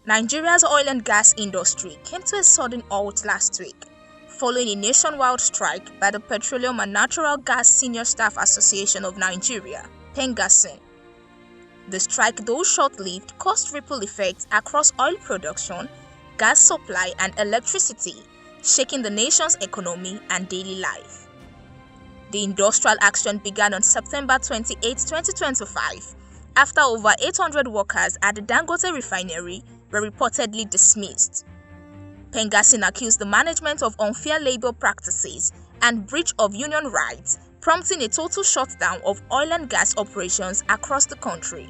Nigeria's oil and gas industry came to a sudden halt last week, following a nationwide strike by the Petroleum and Natural Gas Senior Staff Association of Nigeria, PENGASSAN. The strike, though short-lived, caused ripple effects across oil production, gas supply and electricity, shaking the nation's economy and daily life. The industrial action began on September 28, 2025, after over 800 workers at the Dangote refinery were reportedly dismissed. PENGASSAN accused the management of unfair labor practices and breach of union rights, prompting a total shutdown of oil and gas operations across the country.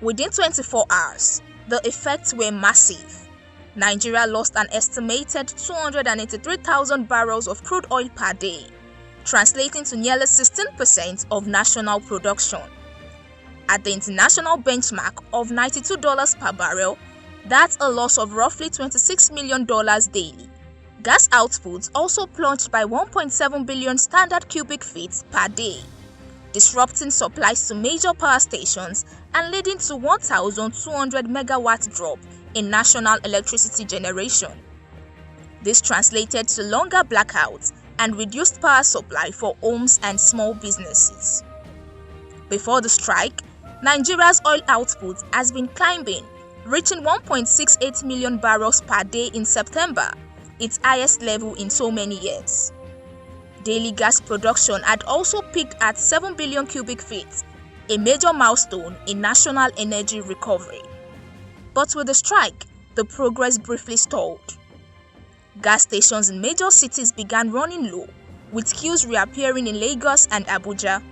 Within 24 hours, the effects were massive. Nigeria lost an estimated 283,000 barrels of crude oil per day, translating to nearly 16% of national production. At the international benchmark of $92 per barrel, that's a loss of roughly $26 million daily. Gas output also plunged by 1.7 billion standard cubic feet per day, disrupting supplies to major power stations and leading to 1,200 megawatt drop in national electricity generation. This translated to longer blackouts and reduced power supply for homes and small businesses. Before the strike, Nigeria's oil output has been climbing, reaching 1.68 million barrels per day in September, its highest level in so many years. Daily gas production had also peaked at 7 billion cubic feet, a major milestone in national energy recovery. But with the strike, the progress briefly stalled. Gas stations in major cities began running low, with queues reappearing in Lagos and Abuja.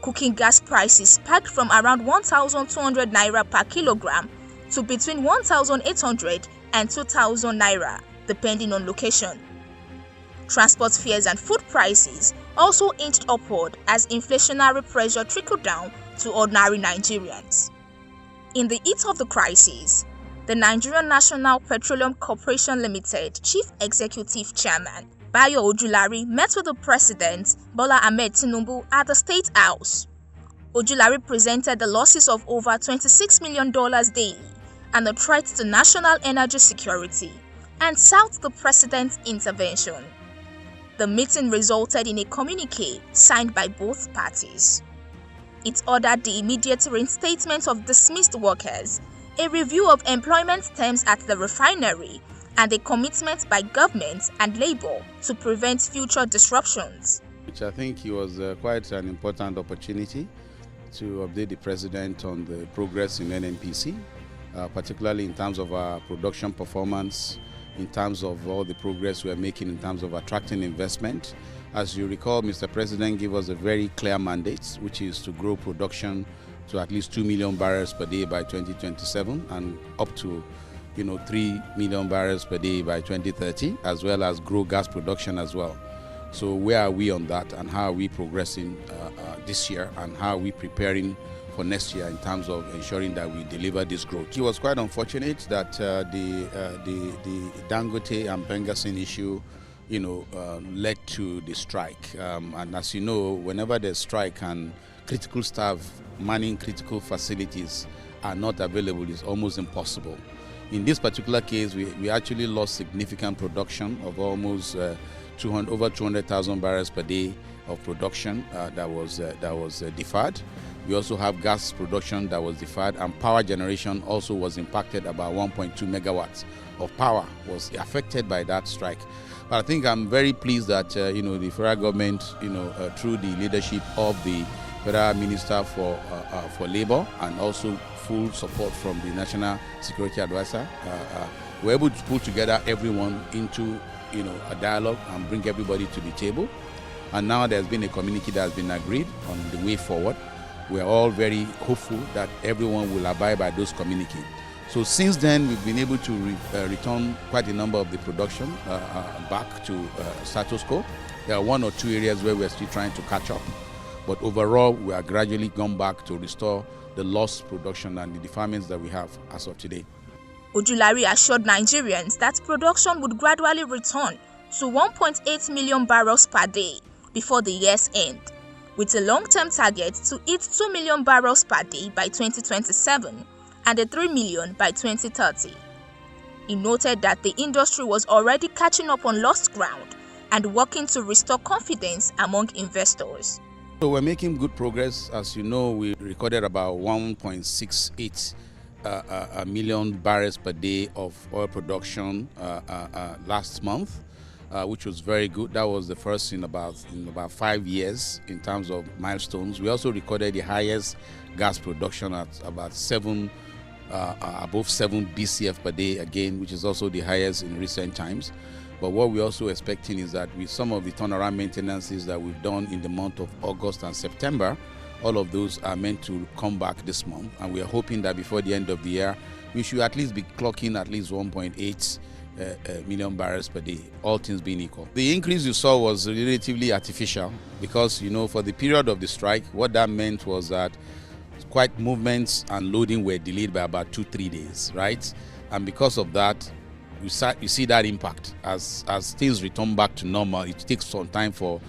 Cooking gas prices spiked from around 1,200 naira per kilogram to between 1,800 and 2,000 naira, depending on location. Transport fares and food prices also inched upward as inflationary pressure trickled down to ordinary Nigerians. In the heat of the crisis, the Nigerian National Petroleum Corporation Limited Chief Executive Chairman Bayo Ojulari met with the President Bola Ahmed Tinubu at the State House. Ojulari presented the losses of over $26 million daily and the threat to national energy security and sought the President's intervention. The meeting resulted in a communique signed by both parties. It ordered the immediate reinstatement of dismissed workers, a review of employment terms at the refinery, and a commitment by government and labor to prevent future disruptions. Which I think it was quite an important opportunity to update the President on the progress in NNPC, particularly in terms of our production performance, in terms of all the progress we are making in terms of attracting investment. As you recall, Mr. President gave us a very clear mandate, which is to grow production to at least 2 million barrels per day by 2027 and up to 3 million barrels per day by 2030, as well as grow gas production as well. So where are we on that, and how are we progressing this year, and how are we preparing for next year in terms of ensuring that we deliver this growth? It was quite unfortunate that the Dangote and PENGASSAN issue led to the strike. And as you know, whenever there's strike and critical staff manning critical facilities are not available, it's almost impossible. In this particular case, we actually lost significant production of almost over 200,000 barrels per day of production that was deferred. We also have gas production that was deferred, and power generation also was impacted. About 1.2 megawatts of power was affected by that strike. But I think I'm very pleased that the federal government, through the leadership of the Federal Minister for Labor and also full support from the National Security Advisor, we're able to pull together everyone into a dialogue and bring everybody to the table. And now there's been a communique that has been agreed on the way forward. We're all very hopeful that everyone will abide by those communiques. So since then, we've been able to return quite a number of the production back to status quo. There are one or two areas where we're still trying to catch up. But overall, we are gradually gone back to restore the lost production and the deferments that we have as of today. Ojulari assured Nigerians that production would gradually return to 1.8 million barrels per day before the year's end, with a long-term target to hit 2 million barrels per day by 2027 and a 3 million by 2030. He noted that the industry was already catching up on lost ground and working to restore confidence among investors. So we're making good progress. As you know, we recorded about 1.68 million barrels per day of oil production last month, which was very good. That was the first in about 5 years in terms of milestones. We also recorded the highest gas production at about above 7 BCF per day again, which is also the highest in recent times. But what we're also expecting is that with some of the turnaround maintenances that we've done in the month of August and September, all of those are meant to come back this month. And we are hoping that before the end of the year, we should at least be clocking at least 1.8 million barrels per day, all things being equal. The increase you saw was relatively artificial because, you know, for the period of the strike, what that meant was that quite movements and loading were delayed by about 2-3 days, right? And because of that, you see that impact. As things return back to normal, it takes some time for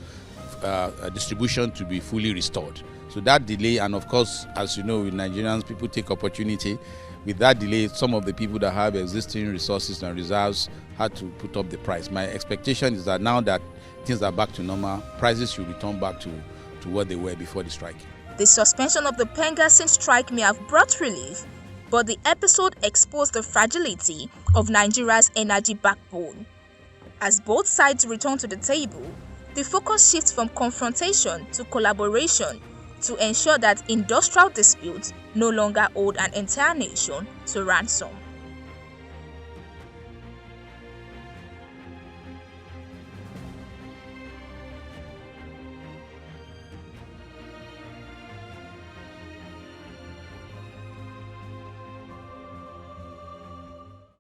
distribution to be fully restored. So that delay, and of course, as you know, with Nigerians, people take opportunity. With that delay, some of the people that have existing resources and reserves had to put up the price. My expectation is that now that things are back to normal, prices should return back to what they were before the strike. The suspension of the PENGASSAN strike may have brought relief, but the episode exposed the fragility of Nigeria's energy backbone. As both sides return to the table, the focus shifts from confrontation to collaboration to ensure that industrial disputes no longer hold an entire nation to ransom.